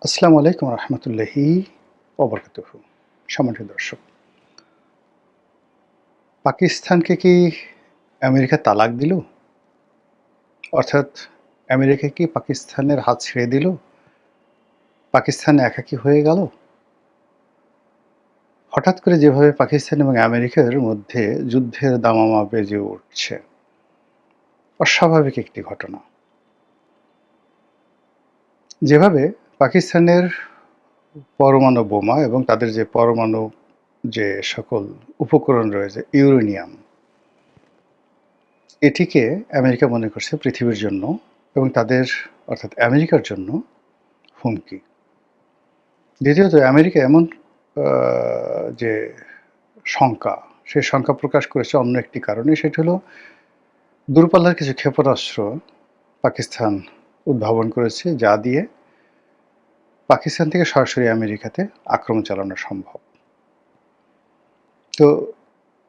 আসসালামু আলাইকুম রহমতুল্লাহি ওবরকাতুহু। সম্মানিত দর্শক, পাকিস্তানকে কি আমেরিকা তালাক দিল? অর্থাৎ আমেরিকা কি পাকিস্তানের হাত ছেড়ে দিল? পাকিস্তান একাকী হয়ে গেল? হঠাৎ করে যেভাবে পাকিস্তান এবং আমেরিকার মধ্যে যুদ্ধের দামামা বেজে উঠছে, অস্বাভাবিক একটি ঘটনা। যেভাবে পাকিস্তানের পরমাণু বোমা এবং তাদের যে পরমাণু যে সকল উপকরণ রয়েছে, ইউরেনিয়াম, এটিকে আমেরিকা মনে করছে পৃথিবীর জন্য এবং তাদের অর্থাৎ আমেরিকার জন্য হুমকি। দ্বিতীয়ত আমেরিকা এমন যে শঙ্কা, সেই শঙ্কা প্রকাশ করেছে অন্য একটি কারণে, সেটি হলো দূরপাল্লার কিছু ক্ষেপণাস্ত্র পাকিস্তান উদ্ভাবন করেছে, যা দিয়ে পাকিস্তান থেকে সরাসরি আমেরিকাতে আক্রমণ চালানো সম্ভব। তো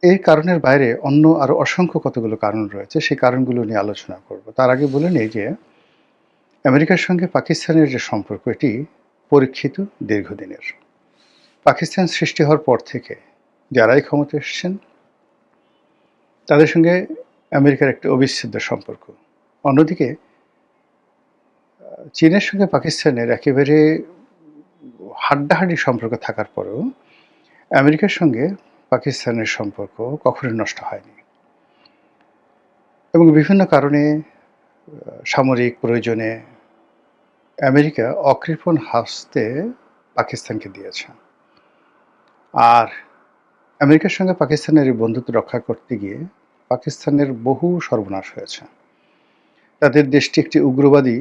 এই কারণের বাইরে অন্য আরও অসংখ্য কতগুলো কারণ রয়েছে, সেই কারণগুলো নিয়ে আলোচনা করব। তার আগে বলে নেই যে আমেরিকার সঙ্গে পাকিস্তানের যে সম্পর্ক, এটি পরীক্ষিত, দীর্ঘদিনের। পাকিস্তান সৃষ্টি হওয়ার পর থেকে যারাই ক্ষমতায় এসেছেন, তাদের সঙ্গে আমেরিকার একটি অবিচ্ছেদ্য সম্পর্ক। অন্যদিকে চীনের সঙ্গে পাকিস্তানের একেবারে হাড্ডাহাড্ডি সম্পর্ক থাকার পরেও আমেরিকার সঙ্গে পাকিস্তানের সম্পর্ক কখনোই নষ্ট হয়নি এবং বিভিন্ন কারণে সামরিক প্রয়োজনে আমেরিকা অকৃপণ হস্তে পাকিস্তানকে দিয়েছে। আর আমেরিকার সঙ্গে পাকিস্তানের এই বন্ধুত্ব রক্ষা করতে গিয়ে পাকিস্তানের বহু সর্বনাশ হয়েছে। তাদের দেশটি একটি উগ্রবাদী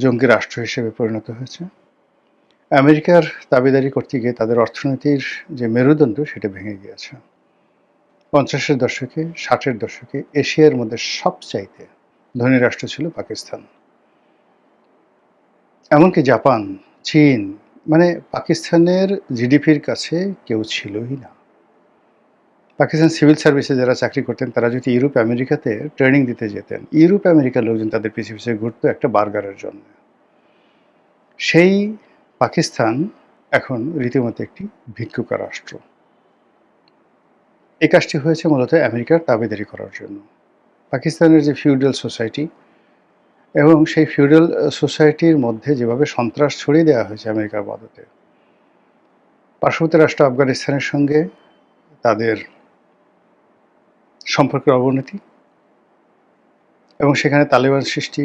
জঙ্গি রাষ্ট্র হিসেবে পরিণত হয়েছে। আমেরিকার দাবিদারি করতে গিয়ে তাদের অর্থনীতির যে মেরুদণ্ড, সেটা ভেঙে গিয়েছে। 50-এর দশকে, 60-এর দশকে এশিয়ার মধ্যে সবচাইতে ধনী রাষ্ট্র ছিল পাকিস্তান। এমনকি জাপান, চীন, মানে পাকিস্তানের জিডিপির কাছে কেউ ছিলই না। পাকিস্তান সিভিল সার্ভিসে যারা চাকরি করতেন, তারা যদি ইউরোপ আমেরিকাতে ট্রেনিং দিতে যেতেন, ইউরোপ আমেরিকার লোকজন তাদের পিছিয়ে পিছিয়ে ঘুরতো একটা বার্গারের জন্য। সেই পাকিস্তান এখন রীতিমতো একটি ভিক্ষুক রাষ্ট্র। এই কাজটি হয়েছে মূলত আমেরিকার দাবিদারি করার জন্য। পাকিস্তানের যে ফিউডাল সোসাইটি এবং সেই ফিউডাল সোসাইটির মধ্যে যেভাবে সন্ত্রাস ছড়িয়ে দেওয়া হয়েছে আমেরিকার মদতে, পার্শ্ববর্তী রাষ্ট্র আফগানিস্তানের সঙ্গে তাদের সম্পর্কের অবনতি এবং সেখানে তালেবান সৃষ্টি,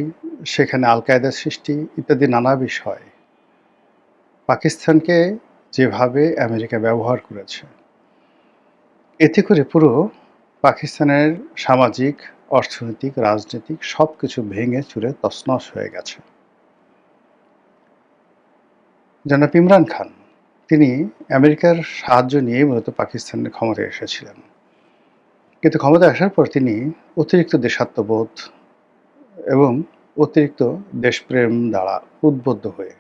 সেখানে আল কায়দার সৃষ্টি ইত্যাদি নানা বিষয় পাকিস্তানকে যেভাবে আমেরিকা ব্যবহার করেছে, এতে করে পুরো পাকিস্তানের সামাজিক, অর্থনৈতিক, রাজনৈতিক সব কিছু ভেঙে চুরে তছনছ হয়ে গেছে। জনাব ইমরান খান, তিনি আমেরিকার সাহায্য নিয়েই মূলত পাকিস্তানের ক্ষমতায় এসেছিলেন। কিন্তু ক্ষমতায় আসার পর তিনি অতিরিক্ত দেশাত্মবোধ এবং অতিরিক্ত দেশপ্রেম দ্বারা উদ্বুদ্ধ হয়ে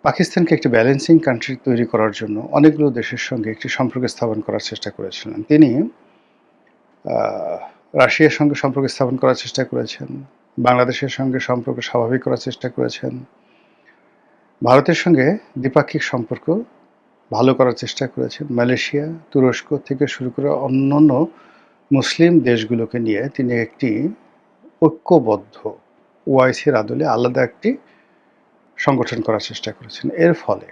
পাকিস্তানকে একটি ব্যালেন্সিং কান্ট্রি তৈরি করার জন্য অনেকগুলো দেশের সঙ্গে একটি সম্পর্ক স্থাপন করার চেষ্টা করেছিলেন। তিনি রাশিয়ার সঙ্গে সম্পর্ক স্থাপন করার চেষ্টা করেছেন, বাংলাদেশের সঙ্গে সম্পর্ক স্বাভাবিক করার চেষ্টা করেছেন, ভারতের সঙ্গে দ্বিপাক্ষিক সম্পর্ক ভালো করার চেষ্টা করেছেন, মালয়েশিয়া, তুরস্ক থেকে শুরু করে অন্যান্য মুসলিম দেশগুলোকে নিয়ে তিনি একটি ঐক্যবদ্ধ ওআইসির আদলে আলাদা একটি সংগঠন করার চেষ্টা করেছেন। এর ফলে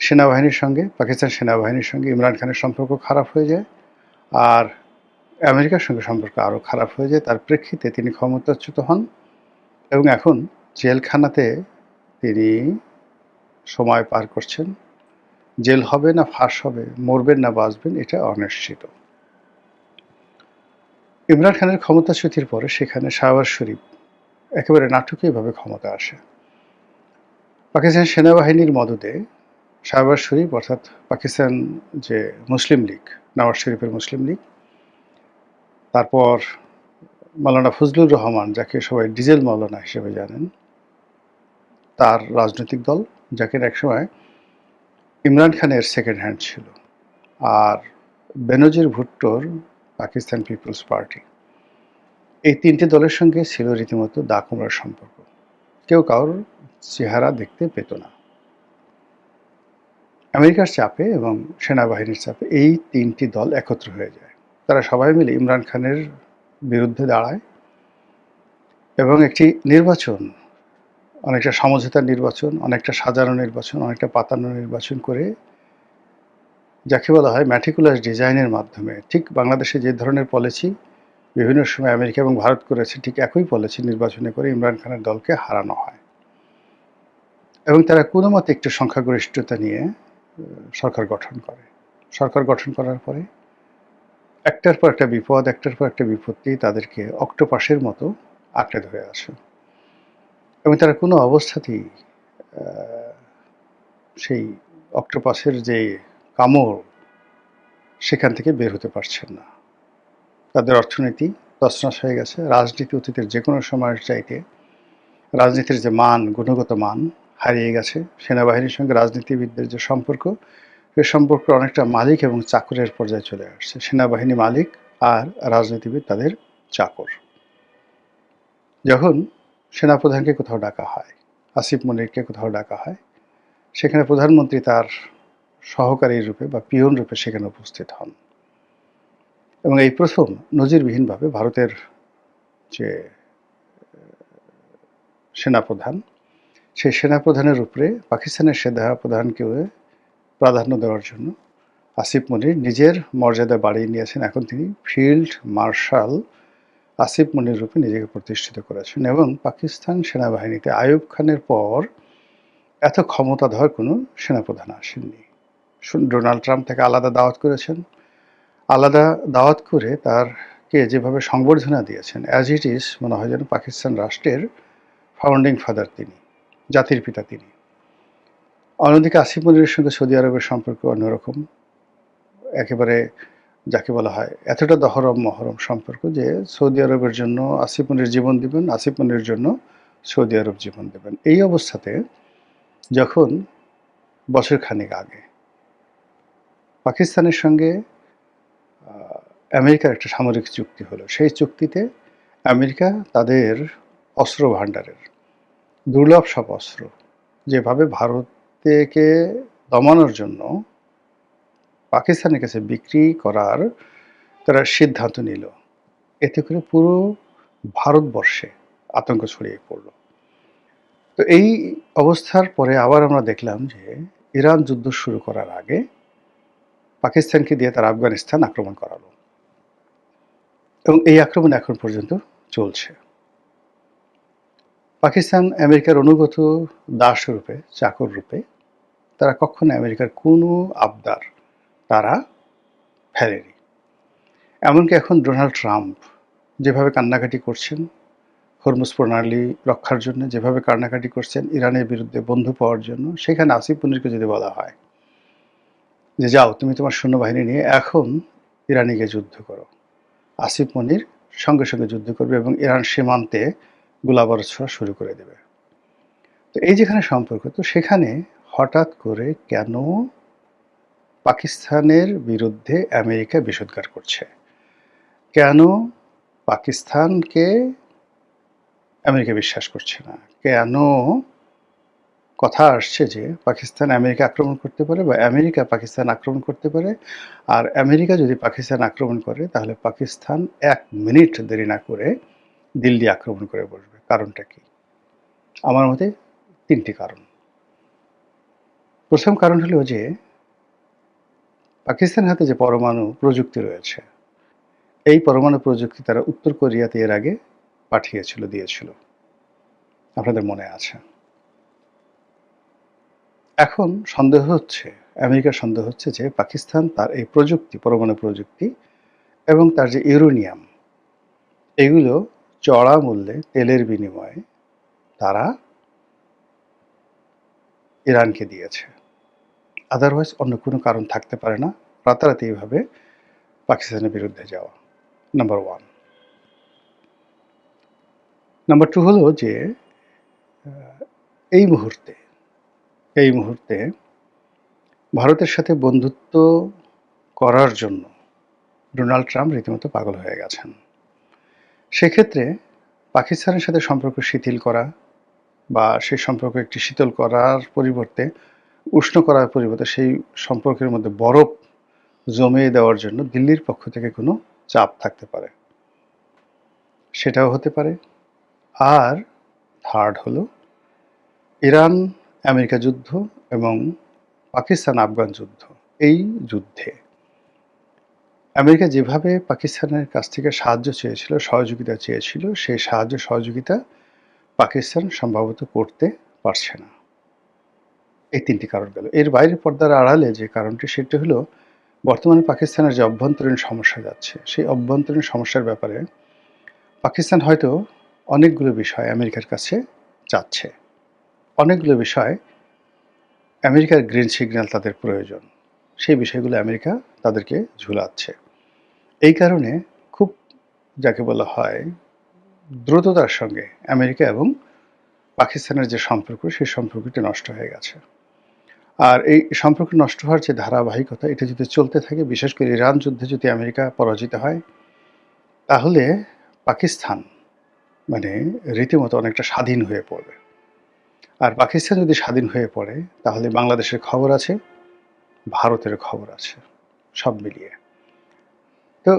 সেনাবাহিনীর সঙ্গে, পাকিস্তান সেনাবাহিনীর সঙ্গে ইমরান খানের সম্পর্ক খারাপ হয়ে যায়, আর আমেরিকার সঙ্গে সম্পর্ক আরও খারাপ হয়ে যায়। তার প্রেক্ষিতে তিনি ক্ষমতাচ্যুত হন এবং এখন জেলখানাতে তিনি সময় পার করছেন। জেল হবে না ফাঁস হবে, মরবেন না বাঁচবেন, এটা অনিশ্চিত। ইমরান খানের ক্ষমতাচ্যুতির পরে সেখানে শাহবাজ শরীফ একেবারে নাটকীয়ভাবে ক্ষমতা আসে। পাকিস্তান সেনাবাহিনীর মদদে শাহবাজ শরীফ, অর্থাৎ পাকিস্তান যে মুসলিম লীগ, নওয়াজ শরীফের মুসলিম লীগ, তারপর মাওলানা ফজলুর রহমান, যাকে সবাই ডিজেল মাওলানা হিসেবে জানেন, তার রাজনৈতিক দল, যাকে একসময় ইমরান খানের সেকেন্ড হ্যান্ড ছিল, আর বেনজির ভুট্টোর পাকিস্তান পিপলস পার্টি, এই তিনটি দলের সঙ্গে ছিল রীতিমতো দা কুমড়ার সম্পর্ক। কেউ কারোর চেহারা দেখতে পেত না। আমেরিকার চাপে এবং সেনাবাহিনীর চাপে এই ৩টি দল একত্র হয়ে যায়। তারা সবাই মিলে ইমরান খানের বিরুদ্ধে দাঁড়ায় এবং একটি নির্বাচন, অনেকটা সমঝোতার নির্বাচন, অনেকটা সাজানো নির্বাচন, অনেকটা পাতানো নির্বাচন করে, যাকে বলা হয় ম্যাটিকুলাস ডিজাইনের মাধ্যমে, ঠিক বাংলাদেশে যে ধরনের পলিসি বিভিন্ন সময় আমেরিকা এবং ভারত করেছে, ঠিক একই পলিসি নির্বাচনে করে ইমরান খানের দলকে হারানো হয় এবং তারা কোনো মতে একটু সংখ্যাগরিষ্ঠতা নিয়ে সরকার গঠন করে। সরকার গঠন করার পরে একটার পর একটা বিপদ, একটার পর একটা বিপত্তি তাদেরকে অক্টোপাসের মতো আঁকড়ে ধরে আসে এবং তারা কোনো অবস্থাতেই সেই অক্টোপাসের যে কামড়, সেখান থেকে বের হতে পারছেন না। তাদের অর্থনীতি তছনছ হয়ে গেছে। রাজনীতি অতীতের যে কোনো সময়ের চাইতে রাজনীতির যে মান, গুণগত মান হারিয়ে গেছে। সেনাবাহিনীর সঙ্গে রাজনীতিবিদদের যে সম্পর্ক, সে সম্পর্ক অনেকটা মালিক এবং চাকরের পর্যায়ে চলে আসছে। সেনাবাহিনী মালিক আর রাজনীতিবিদ তাদের চাকর। যখন সেনাপ্রধানকে কোথাও ডাকা হয়, আসিফ মনিরকে কোথাও ডাকা হয়, সেখানে প্রধানমন্ত্রী তার সহকারী রূপে বা পিয়ন রূপে সেখানে উপস্থিত হন এবং এই প্রথম নজিরবিহীনভাবে ভারতের যে সেনাপ্রধান, সেই সেনাপ্রধানের উপরে পাকিস্তানের সেনাপ্রধানকেও প্রাধান্য দেওয়ার জন্য আসিফ মনির নিজের মর্যাদা বাড়িয়ে নিয়েছেন। এখন তিনি ফিল্ড মার্শাল আসিফ মনির রূপে নিজেকে প্রতিষ্ঠিত করেছেন এবং পাকিস্তান সেনাবাহিনীতে আইয়ুব খানের পর এত ক্ষমতাধর কোনো সেনাপ্রধান আসেননি। ডোনাল্ড ট্রাম্প তাকে আলাদা দাওয়াত করেছেন। আলাদা দাওয়াত করে তারকে যেভাবে সংবর্ধনা দিয়েছেন, অ্যাজ ইট ইজ মনে হয় যেন পাকিস্তান রাষ্ট্রের ফাউন্ডিং ফাদার তিনি, জাতির পিতা তিনি। অন্যদিকে আসিফ মনিরের সঙ্গে সৌদি আরবের সম্পর্ক অন্যরকম, একেবারে যাকে বলা হয় এতটা দহরম মহরম সম্পর্ক যে সৌদি আরবের জন্য আসিফ মনির জীবন দিবেন, আসিফ মনিরের জন্য সৌদি আরব জীবন দেবেন। এই অবস্থাতে যখন বছর খানেক আগে পাকিস্তানের সঙ্গে আমেরিকার একটা সামরিক চুক্তি হলো, সেই চুক্তিতে আমেরিকা তাদের অস্ত্র ভাণ্ডারের দুর্লভ সব অস্ত্র যেভাবে ভারতকে দমানোর জন্য পাকিস্তানের কাছে বিক্রি করার তারা সিদ্ধান্ত নিল, এতে করে পুরো ভারতবর্ষে আতঙ্ক ছড়িয়ে পড়ল। তো এই অবস্থার পরে আবার আমরা দেখলাম যে ইরান যুদ্ধ শুরু করার আগে পাকিস্তানকে দিয়ে তারা আফগানিস্তান আক্রমণ করালো এবং এই আক্রমণ এখন পর্যন্ত চলছে। পাকিস্তান আমেরিকার অনুগত দাস রূপে, চাকর রূপে, তারা কখনো আমেরিকার কোনো আবদার তারা ফেলেনি। এমনকি এখন ডোনাল্ড ট্রাম্প যেভাবে কান্নাকাটি করছেন হরমুজ প্রণালী রক্ষার জন্য, যেভাবে কান্নাকাটি করছেন ইরানের বিরুদ্ধে বন্ধু পাওয়ার জন্য, সেখানে আসিফ মনিরকে যদি বলা হয় যে যাও তুমি তোমার সৈন্যবাহিনী নিয়ে এখন ইরানে গিয়ে যুদ্ধ করো, আসিফ মনির সঙ্গে সঙ্গে যুদ্ধ করবে এবং ইরান সীমান্তে গোলাবারুদ ছোড়া শুরু করে দেবে। তো এই যেখানে সম্পর্ক, তো সেখানে হঠাৎ করে কেন পাকিস্তানের বিরুদ্ধে আমেরিকা বিষোদ্গার করছে? কেন পাকিস্তানকে আমেরিকা বিশ্বাস করছে না? কেন কথা আসছে যে পাকিস্তান আমেরিকা আক্রমণ করতে পারে বা আমেরিকা পাকিস্তান আক্রমণ করতে পারে, আর আমেরিকা যদি পাকিস্তান আক্রমণ করে তাহলে পাকিস্তান 1 মিনিট দেরি না করে দিল্লি আক্রমণ করে বসবে? কারণটা কি? আমার মতে 3টি কারণ। প্রথম কারণ হলো যে পাকিস্তানের হাতে যে পরমাণু প্রযুক্তি রয়েছে, এই পরমাণু প্রযুক্তি তারা উত্তর কোরিয়াতে এর আগে পাঠিয়েছিল, দিয়েছিল, আপনাদের মনে আছে। এখন সন্দেহ হচ্ছে, আমেরিকার সন্দেহ হচ্ছে যে পাকিস্তান তার এই প্রযুক্তি, পরমাণু প্রযুক্তি এবং তার যে ইউরেনিয়াম, এগুলো চড়া মূল্যে তেলের বিনিময়ে তারা ইরানকে দিয়েছে। আদারওয়াইজ অন্য কোনো কারণ থাকতে পারে না রাতারাতি এইভাবে পাকিস্তানের বিরুদ্ধে যাওয়া। নাম্বার 1। নাম্বার 2 হলো যে এই মুহূর্তে ভারতের সাথে বন্ধুত্ব করার জন্য ডোনাল্ড ট্রাম্প রীতিমতো পাগল হয়ে গেছেন। সেক্ষেত্রে পাকিস্তানের সাথে সম্পর্ক শিথিল করা বা সেই সম্পর্ক একটি শীতল করার পরিবর্তে উষ্ণ করার পরিবর্তে সেই সম্পর্কের মধ্যে বরফ জমিয়ে দেওয়ার জন্য দিল্লির পক্ষ থেকে কোনো চাপ থাকতে পারে, সেটাও হতে পারে। আর থার্ড হলো ইরান আমেরিকা যুদ্ধ এবং পাকিস্তান আফগান যুদ্ধ। এই যুদ্ধে আমেরিকা যেভাবে পাকিস্তানের কাছ থেকে সাহায্য চেয়েছিল, সহযোগিতা চেয়েছিল, সেই সাহায্য সহযোগিতা পাকিস্তান সম্ভবত করতে পারছে না। এই তিনটি কারণ গেল। এর বাইরে পর্দার আড়ালে যে কারণটি, সেটি হলো বর্তমানে পাকিস্তানের যে অভ্যন্তরীণ সমস্যা যাচ্ছে, সেই অভ্যন্তরীণ সমস্যার ব্যাপারে পাকিস্তান হয়তো অনেকগুলো বিষয় আমেরিকার কাছে চাচ্ছে। অনেকগুলো বিষয় আমেরিকার গ্রিন সিগন্যাল তাদের প্রয়োজন। সেই বিষয়গুলো আমেরিকা তাদেরকে ঝুলাচ্ছে। এই কারণে খুব, যাকে বলা হয়, দ্রুততার সঙ্গে আমেরিকা এবং পাকিস্তানের যে সম্পর্ক, সেই সম্পর্কটি নষ্ট হয়ে গেছে। আর এই সম্পর্ক নষ্ট হওয়ার যে ধারাবাহিকতা, এটা যদি চলতে থাকে, বিশেষ করে ইরান যুদ্ধে যদি আমেরিকা পরাজিত হয়, তাহলে পাকিস্তান মানে রীতিমতো অনেকটা স্বাধীন হয়ে পড়বে। আর পাকিস্তান যদি স্বাধীন হয়ে পড়ে, তাহলে বাংলাদেশের খবর আছে, ভারতের খবর আছে, সব মিলিয়ে। তো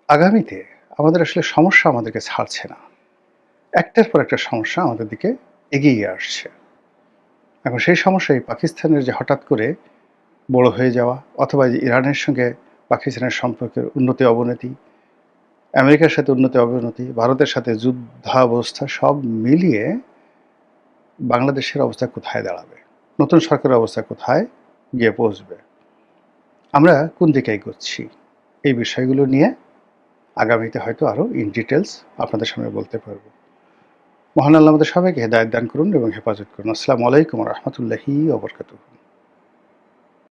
আগামীতে আমাদের আসলে সমস্যা আমাদেরকে ছাড়ছে না, একটার পর একটা সমস্যা আমাদের দিকে এগিয়ে আসছে। এখন সেই সমস্যায় পাকিস্তানের যে হঠাৎ করে বড় হয়ে যাওয়া, অথবা যে ইরানের সঙ্গে পাকিস্তানের সম্পর্কের উন্নতি অবনতি, আমেরিকার সাথে উন্নতি অবনতি, ভারতের সাথে যুদ্ধাবস্থা, সব মিলিয়ে বাংলাদেশের অবস্থা কোথায় দাঁড়াবে, নতুন সরকারের অবস্থা কোথায় গিয়ে পৌঁছবে, আমরা কোন দিকে এগোচ্ছি, এই বিষয়গুলো নিয়ে আগামীতে হয়তো আরও ইন ডিটেলস আপনাদের সামনে বলতে পারবো। মহান আল্লাহ আমাদের সবাইকে হেদায়েত দান করুন এবং হেফাজত করুন। আসসালামু আলাইকুম ওয়া রাহমাতুল্লাহি ওয়া বারাকাতুহু।